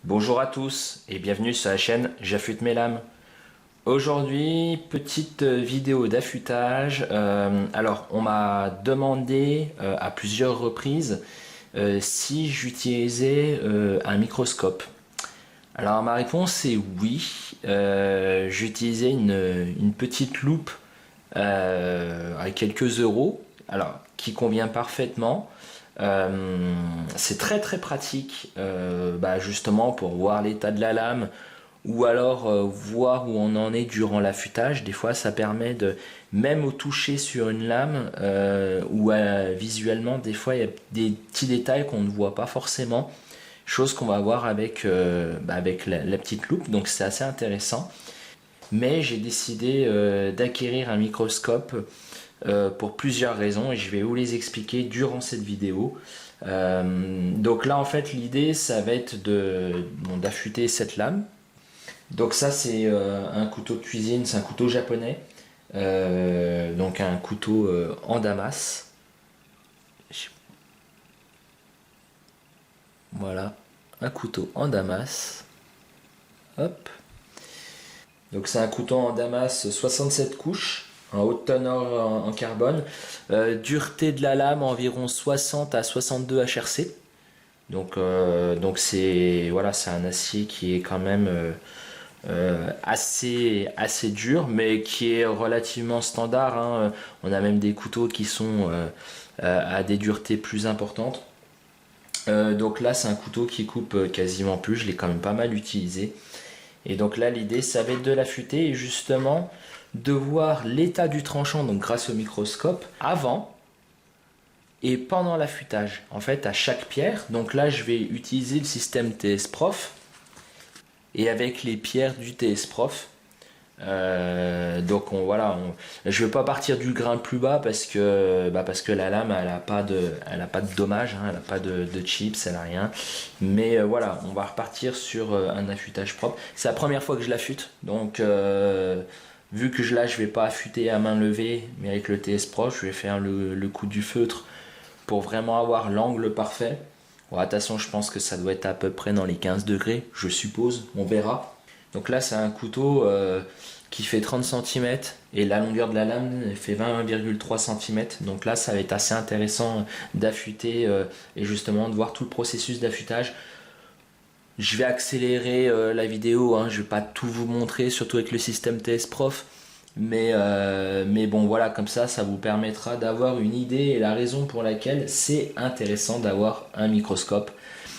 Bonjour à tous et bienvenue sur la chaîne J'affûte mes lames. Aujourd'hui, petite vidéo d'affûtage. Alors, on m'a demandé à plusieurs reprises si j'utilisais un microscope. Alors, ma réponse est oui. J'utilisais une petite loupe à quelques euros, alors qui convient parfaitement. C'est très pratique justement pour voir l'état de la lame ou alors voir où on en est durant l'affûtage. Des fois ça permet de, même au toucher sur une lame visuellement, des fois il y a des petits détails qu'on ne voit pas forcément, chose qu'on va voir avec, avec la petite loupe, donc c'est assez intéressant. Mais j'ai décidé d'acquérir un microscope pour plusieurs raisons et je vais vous les expliquer durant cette vidéo. Donc là en fait l'idée ça va être d'affûter cette lame. Donc ça c'est un couteau de cuisine, c'est un couteau japonais, donc un couteau en damas. Voilà, un couteau en damas. Hop. Donc c'est un couteau en damas 67 couches, en haute teneur en carbone, dureté de la lame environ 60 à 62 HRC. Donc c'est voilà, c'est un acier qui est quand même assez dur, mais qui est relativement standard, hein. On a même des couteaux qui sont à des duretés plus importantes. Donc là c'est un couteau qui coupe quasiment plus, je l'ai quand même pas mal utilisé. Et donc là l'idée ça va être de l'affûter et justement de voir l'état du tranchant, donc grâce au microscope, avant et pendant l'affûtage. En fait à chaque pierre, donc là je vais utiliser le système TS Prof et avec les pierres du TS Prof. Donc je vais pas partir du grain le plus bas parce que la lame elle a pas de dommage, hein, elle a pas de chips, elle a rien. Mais voilà, on va repartir sur un affûtage propre. C'est la première fois que je l'affûte, donc vu que je vais pas affûter à main levée, mais avec le TS Prof, je vais faire le coup du feutre pour vraiment avoir l'angle parfait. Bon, attention, je pense que ça doit être à peu près dans les 15 degrés, je suppose, on verra. Donc là c'est un couteau qui fait 30 cm et la longueur de la lame fait 20,3 cm. Donc là ça va être assez intéressant d'affûter et justement de voir tout le processus d'affûtage. Je vais accélérer la vidéo, hein, je vais pas tout vous montrer, surtout avec le système TS Prof. Mais bon voilà, comme ça vous permettra d'avoir une idée et la raison pour laquelle c'est intéressant d'avoir un microscope.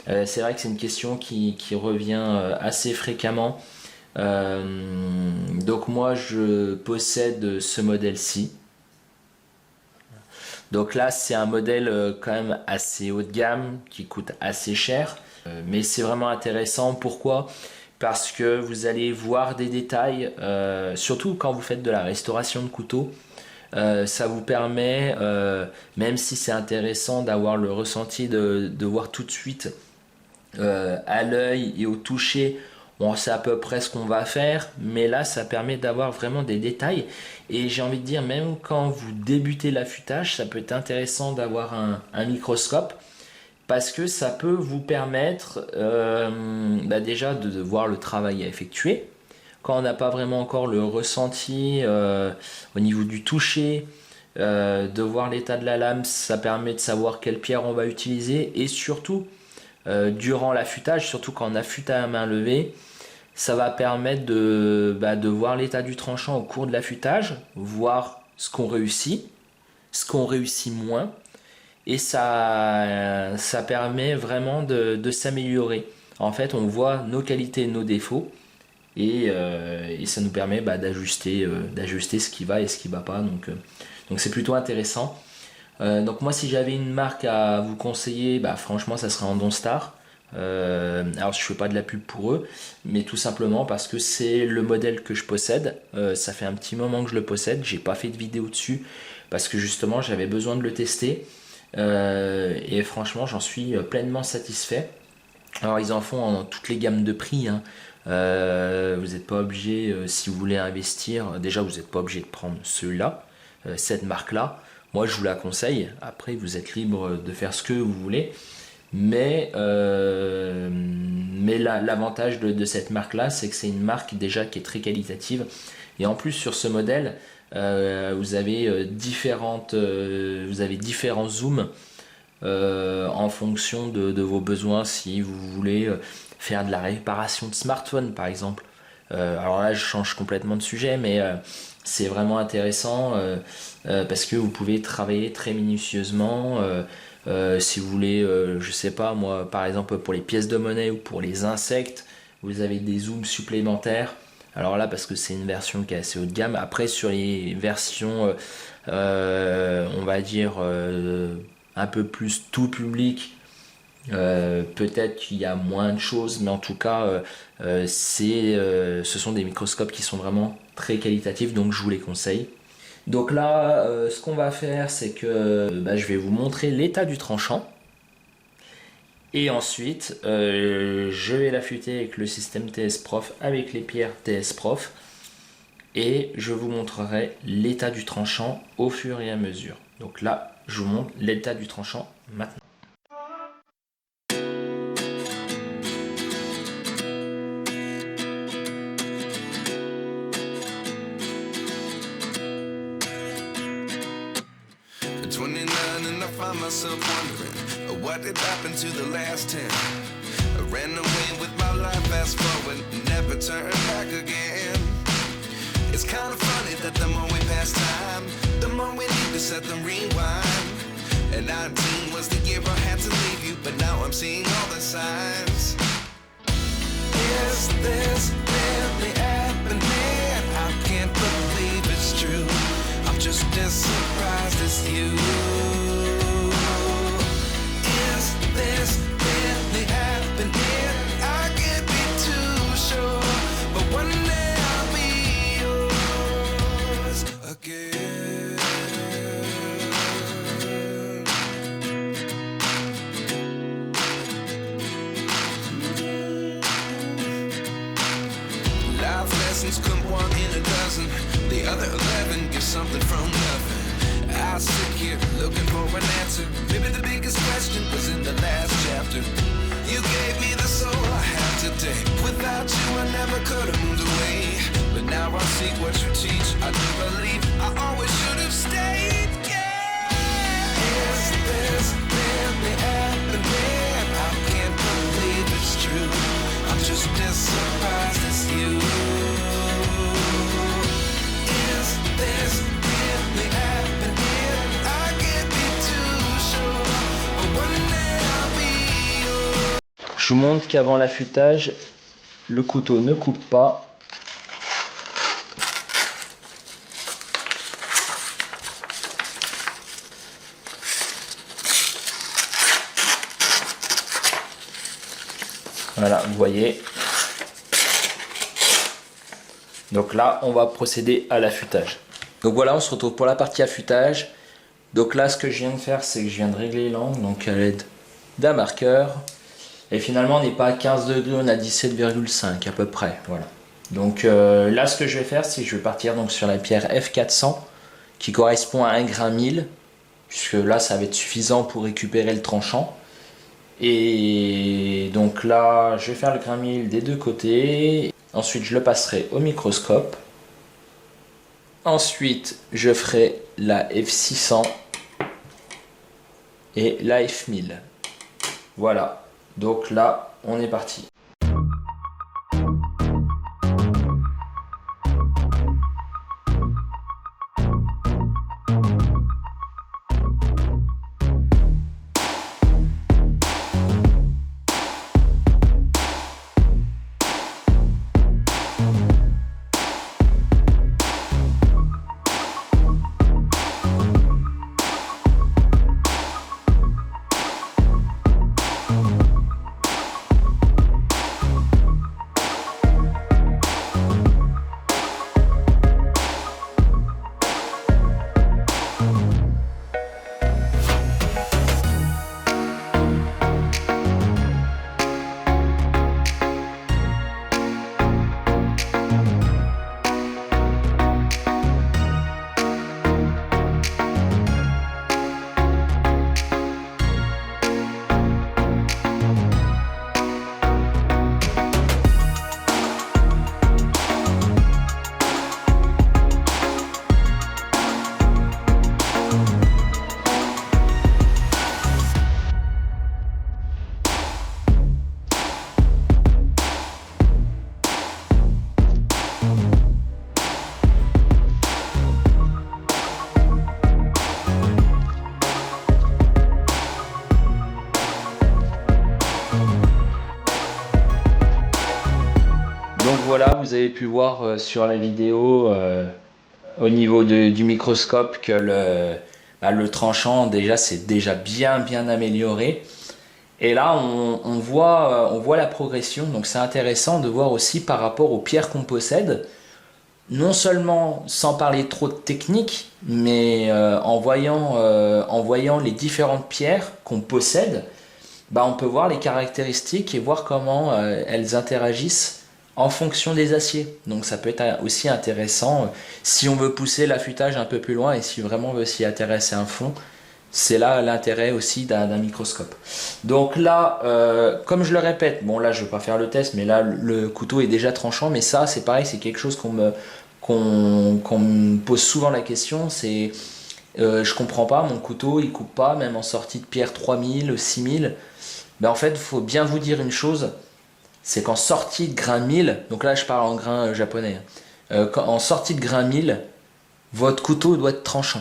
C'est vrai que c'est une question qui revient assez fréquemment. Donc moi je possède ce modèle-ci. Donc là c'est un modèle quand même assez haut de gamme qui coûte assez cher, mais c'est vraiment intéressant. Pourquoi? Parce que vous allez voir des détails, surtout quand vous faites de la restauration de couteaux. Ça vous permet, même si c'est intéressant d'avoir le ressenti de voir tout de suite à l'œil et au toucher, on sait à peu près ce qu'on va faire, mais là ça permet d'avoir vraiment des détails. Et j'ai envie de dire, même quand vous débutez l'affûtage, ça peut être intéressant d'avoir un microscope parce que ça peut vous permettre déjà de voir le travail à effectuer. Quand on n'a pas vraiment encore le ressenti au niveau du toucher, de voir l'état de la lame, ça permet de savoir quelle pierre on va utiliser et surtout durant l'affûtage, surtout quand on affûte à la main levée, ça va permettre de voir l'état du tranchant au cours de l'affûtage, voir ce qu'on réussit moins, et ça permet vraiment de s'améliorer. En fait, on voit nos qualités et nos défauts, et ça nous permet d'ajuster ce qui va et ce qui va pas. Donc c'est plutôt intéressant. Donc moi si j'avais une marque à vous conseiller, franchement ça serait Andonstar. Alors je fais pas de la pub pour eux, mais tout simplement parce que c'est le modèle que je possède. Ça fait un petit moment que je le possède, j'ai pas fait de vidéo dessus parce que justement j'avais besoin de le tester. Et franchement j'en suis pleinement satisfait. Alors ils en font dans toutes les gammes de prix, hein. Vous n'êtes pas obligé, si vous voulez investir, déjà vous n'êtes pas obligé de prendre celui-là, cette marque là. Moi je vous la conseille, après vous êtes libre de faire ce que vous voulez. Mais l'avantage de cette marque-là, c'est que c'est une marque déjà qui est très qualitative. Et en plus, sur ce modèle, vous avez différents zooms en fonction de vos besoins. Si vous voulez faire de la réparation de smartphone, par exemple. Alors là, je change complètement de sujet, mais c'est vraiment intéressant parce que vous pouvez travailler très minutieusement. Si vous voulez, je sais pas moi, par exemple pour les pièces de monnaie ou pour les insectes, vous avez des zooms supplémentaires. Alors là, parce que c'est une version qui est assez haut de gamme. Après, sur les versions, on va dire un peu plus tout public, peut-être qu'il y a moins de choses, mais en tout cas, ce sont des microscopes qui sont vraiment très qualitatifs, donc je vous les conseille. Donc là, ce qu'on va faire, c'est que je vais vous montrer l'état du tranchant. Et ensuite, je vais l'affûter avec le système TS Prof, avec les pierres TS Prof. Et je vous montrerai l'état du tranchant au fur et à mesure. Donc là, je vous montre l'état du tranchant maintenant. Myself wondering what did happen to the last 10. I ran away with my life, fast forward, never turn back again. It's kind of funny that the more we pass time, the more we need to set the rewind. And 19 was the year I had to leave you, but now I'm seeing all the signs. Is this really happening? I can't believe it's true. I'm just as surprised as you. This really happening? I can't be too sure, but one day I'll be yours again. Life lessons come one in a dozen. The other 11 give something from nothing. I sit here looking for an answer. Maybe the biggest question was in the last chapter. You gave me the soul I have today. Without you I never could have moved away. But now I see what you teach. I do believe I always should have stayed. Yeah. Is this really happening? I can't believe it's true. I'm just as surprised as you. Is this really happening? Je vous montre qu'avant l'affûtage, le couteau ne coupe pas. Voilà, vous voyez. Donc là, on va procéder à l'affûtage. Donc voilà, on se retrouve pour la partie affûtage. Donc là, ce que je viens de faire, c'est que je viens de régler l'angle, donc à l'aide d'un marqueur. Et finalement, on n'est pas à 15 degrés, on est à 17,5 à peu près. Voilà. Donc là, ce que je vais faire, c'est que je vais partir donc sur la pierre F400 qui correspond à 1 grain 1000, puisque là, ça va être suffisant pour récupérer le tranchant. Et donc là, je vais faire le grain 1000 des deux côtés. Ensuite, je le passerai au microscope. Ensuite, je ferai la F600 et la F1000. Voilà. Donc là, on est parti. Donc voilà, vous avez pu voir sur la vidéo au niveau du microscope que le tranchant déjà c'est déjà bien amélioré. Et là on voit la progression, donc c'est intéressant de voir aussi par rapport aux pierres qu'on possède, non seulement sans parler trop de technique, mais en voyant les différentes pierres qu'on possède, bah, on peut voir les caractéristiques et voir comment elles interagissent en fonction des aciers. Donc ça peut être aussi intéressant si on veut pousser l'affûtage un peu plus loin et si vraiment on veut s'y intéresser à fond. C'est là l'intérêt aussi d'un microscope. Donc là, comme je le répète, bon là je ne vais pas faire le test, mais là le couteau est déjà tranchant, mais ça c'est pareil, c'est quelque chose qu'on me pose souvent la question, c'est je comprends pas, mon couteau il coupe pas, même en sortie de pierre 3000, 6000. Ben en fait, il faut bien vous dire une chose, c'est qu'en sortie de grain 1000, donc là je parle en grain japonais, en sortie de grain 1000, votre couteau doit être tranchant.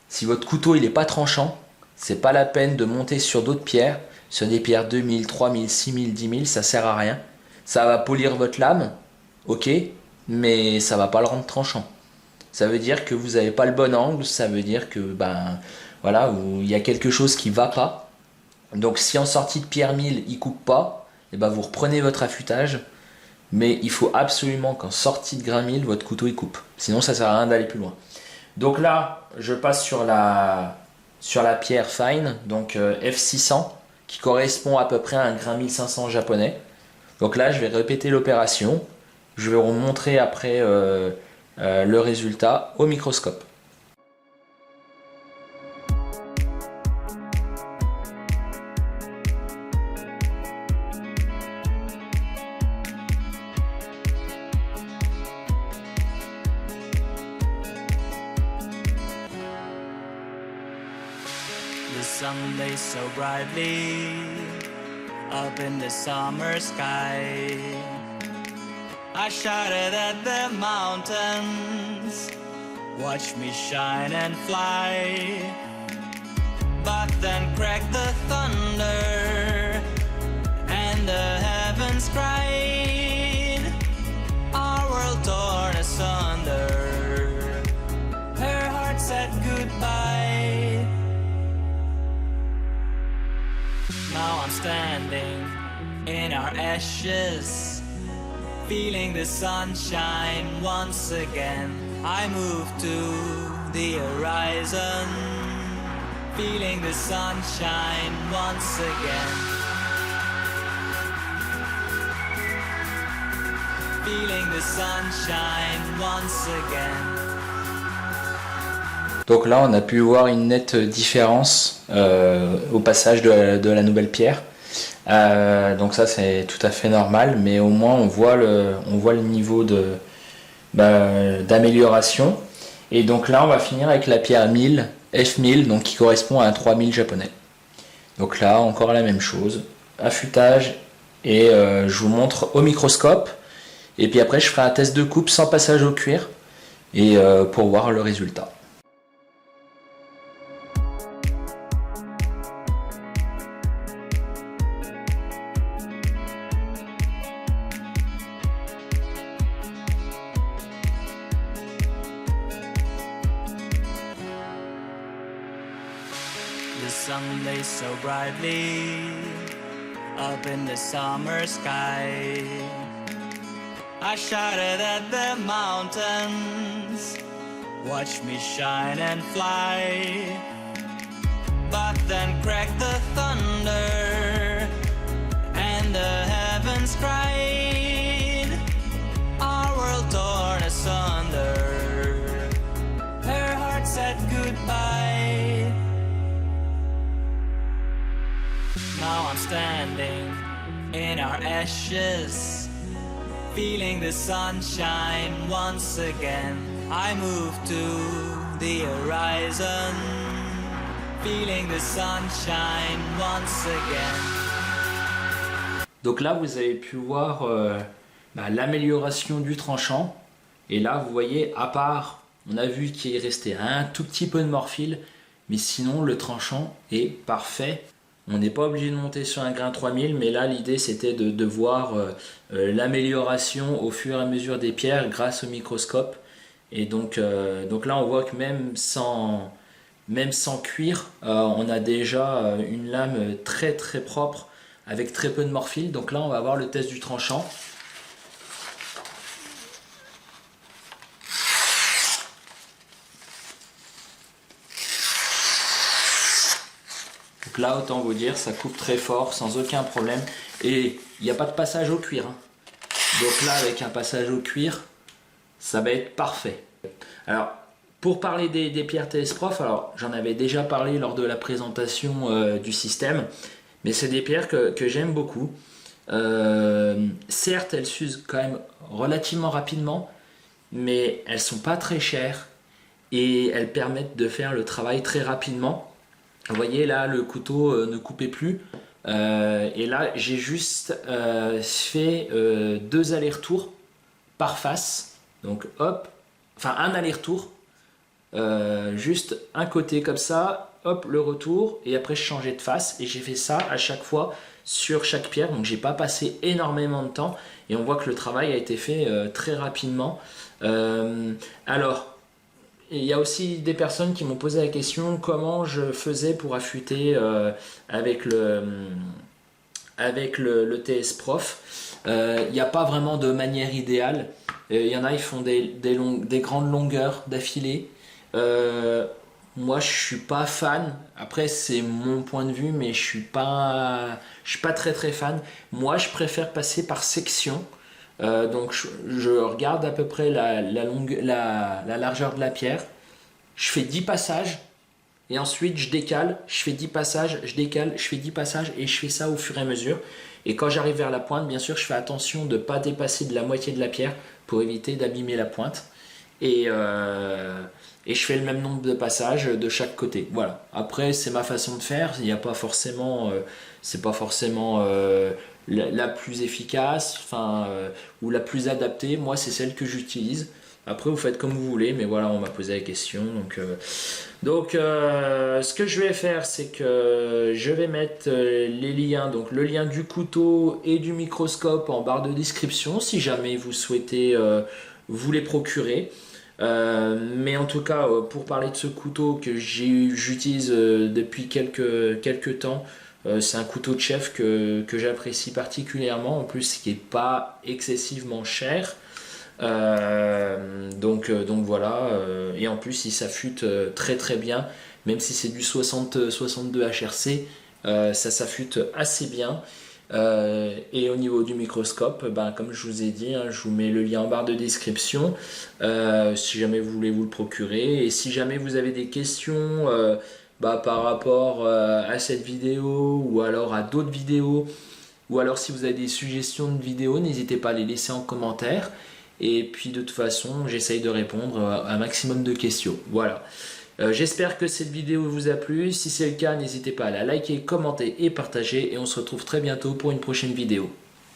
Si votre couteau il n'est pas tranchant, c'est pas la peine de monter sur d'autres pierres, sur des pierres 2000, 3000, 6000, 10 000, ça sert à rien. Ça va polir votre lame, ok, mais ça va pas le rendre tranchant. Ça veut dire que vous n'avez pas le bon angle, ça veut dire que ben voilà, il y a quelque chose qui va pas. Donc si en sortie de pierre 1000 il coupe pas, et ben vous reprenez votre affûtage, mais il faut absolument qu'en sortie de grain 1000 votre couteau il coupe. Sinon ça sert à rien d'aller plus loin. Donc là, je passe sur la pierre fine, donc F600, qui correspond à peu près à un grain 1500 japonais. Donc là, je vais répéter l'opération. Je vais vous montrer après le résultat au microscope. The sun lays so brightly up in the summer sky. I shouted at the mountains, watch me shine and fly. But then cracked the thunder and the heavens cried. Our world torn asunder, her heart said goodbye. Now I'm standing in our ashes, feeling the sunshine once again. I move to the horizon, feeling the sunshine once again. Feeling the sunshine once again. Donc là, on a pu voir une nette différence au passage de la nouvelle pierre. Donc ça, c'est tout à fait normal, mais au moins on voit le niveau d'amélioration. Et donc là, on va finir avec la pierre 1000, F1000, donc qui correspond à un 3000 japonais. Donc là, encore la même chose, affûtage, et je vous montre au microscope. Et puis après, je ferai un test de coupe sans passage au cuir, et pour voir le résultat. The sun lays so brightly up in the summer sky. I shouted at the mountains, watch me shine and fly. But then cracked the thunder and the heavens cried. Our world torn asunder, her heart said goodbye. Now I'm standing in our ashes, feeling the sunshine once again. I move to the horizon, feeling the sunshine once again. Donc là, vous avez pu voir l'amélioration du tranchant. Et là, vous voyez, à part, on a vu qu'il restait un tout petit peu de morphile, mais sinon, le tranchant est parfait. On n'est pas obligé de monter sur un grain 3000, mais là l'idée c'était de voir l'amélioration au fur et à mesure des pierres grâce au microscope. Et donc là on voit que même sans cuire, on a déjà une lame très très propre avec très peu de morphile. Donc là on va voir le test du tranchant. Donc là autant vous dire, ça coupe très fort sans aucun problème. Et il n'y a pas de passage au cuir, hein. Donc là avec un passage au cuir, ça va être parfait. Alors pour parler des pierres TS Prof, alors j'en avais déjà parlé lors de la présentation du système, mais c'est des pierres que j'aime beaucoup. Certes, elles s'usent quand même relativement rapidement, mais elles sont pas très chères et elles permettent de faire le travail très rapidement. Vous voyez là, le couteau ne coupait plus. Et là, j'ai juste fait 2 allers-retours par face. Donc hop, enfin un aller-retour. Juste un côté comme ça, hop, le retour, et après je changeais de face, et j'ai fait ça à chaque fois sur chaque pierre, donc j'ai pas passé énormément de temps, et on voit que le travail a été fait très rapidement. Alors, il y a aussi des personnes qui m'ont posé la question comment je faisais pour affûter avec le TS Prof. Il n'y a pas vraiment de manière idéale. Il y en a, ils font des grandes longueurs d'affilée. Moi je suis pas fan, après c'est mon point de vue, mais je suis pas très très fan. Moi je préfère passer par section. Donc je regarde à peu près la largeur de la pierre, je fais 10 passages et ensuite je décale, je fais 10 passages, je décale, je fais 10 passages et je fais ça au fur et à mesure. Et quand j'arrive vers la pointe, bien sûr je fais attention de ne pas dépasser de la moitié de la pierre pour éviter d'abîmer la pointe. Et je fais le même nombre de passages de chaque côté. Voilà. Après, c'est ma façon de faire. Il n'y a pas forcément, c'est pas forcément la plus efficace, ou la plus adaptée. Moi, c'est celle que j'utilise. Après, vous faites comme vous voulez, mais voilà, on m'a posé la question. Donc, ce que je vais faire, c'est que je vais mettre les liens, donc le lien du couteau et du microscope en barre de description, si jamais vous souhaitez vous les procurer. Mais en tout cas, pour parler de ce couteau que j'utilise depuis quelques temps, c'est un couteau de chef que j'apprécie particulièrement, en plus qui n'est pas excessivement cher. Donc voilà, et en plus il s'affûte très très bien, même si c'est du 62 HRC, ça s'affûte assez bien. Et au niveau du microscope, comme je vous ai dit, hein, je vous mets le lien en barre de description si jamais vous voulez vous le procurer. Et si jamais vous avez des questions par rapport à cette vidéo ou alors à d'autres vidéos, ou alors si vous avez des suggestions de vidéos, n'hésitez pas à les laisser en commentaire. Et puis de toute façon, j'essaye de répondre à un maximum de questions. Voilà. J'espère que cette vidéo vous a plu. Si c'est le cas, n'hésitez pas à la liker, commenter et partager. Et on se retrouve très bientôt pour une prochaine vidéo.